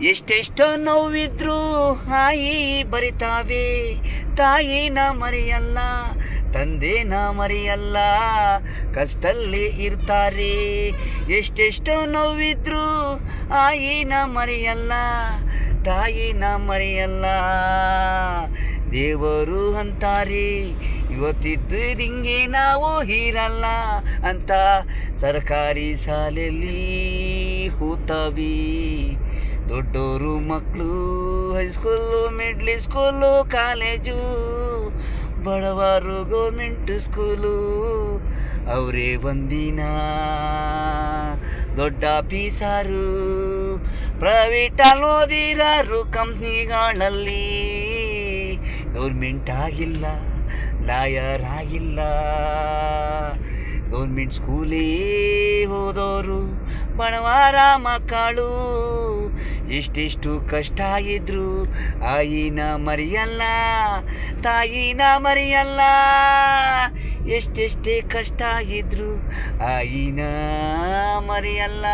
ಎಷ್ಟೆಷ್ಟೋ ನೋವಿದ್ರು ಆಯಿ ಬರಿತಾವೆ, ತಾಯಿನ ಮರೆಯಲ್ಲ, ತಂದೆನ ಮರೆಯಲ್ಲ, ಕಷ್ಟದಲ್ಲಿ ಇರ್ತಾರೆ. ಎಷ್ಟೆಷ್ಟೋ ನೋವಿದ್ರು ಆಯಿನ ಮರೆಯಲ್ಲ, ತಾಯಿನ ಮರೆಯಲ್ಲ. ದೇವರು ಅಂತಾರೆ ಇವತ್ತಿದ್ದಂಗೆ ನಾವು ಇರಲ್ಲ ಅಂತ. ಸರ್ಕಾರಿ ಶಾಲೆಯಲ್ಲಿ ಹೋಗ್ತಾವಿ ದೊಡ್ಡೋರು ಮಕ್ಕಳು, ಹೈಸ್ಕೂಲು, ಮಿಡ್ಲ್ ಸ್ಕೂಲು, ಕಾಲೇಜು, ಬಡವರು ಗೌರ್ಮೆಂಟ್ ಸ್ಕೂಲು. ಅವರೇ ಒಂದಿನ ದೊಡ್ಡ ಆಫೀಸರು, ಪ್ರೈವೇಟಲ್ಲಿ ಓದಿರಾರು ಕಂಪ್ನಿಗಳಲ್ಲಿ. ಗೌರ್ಮೆಂಟ್ ಆಗಿಲ್ಲ, ಲಾಯರ್ ಆಗಿಲ್ಲ, ಗೌರ್ಮೆಂಟ್ ಸ್ಕೂಲೇ ಹೋದವರು ಬಡವರ ಮಕ್ಕಳು. ಎಷ್ಟೆಷ್ಟು ಕಷ್ಟ ಇದ್ರು ಆಯಿನ ಮರೆಯಲ್ಲ, ತಾಯಿನ ಮರೆಯಲ್ಲ. ಎಷ್ಟೆಷ್ಟೇ ಕಷ್ಟ ಇದ್ರು ಆಯಿನ ಮರೆಯಲ್ಲ.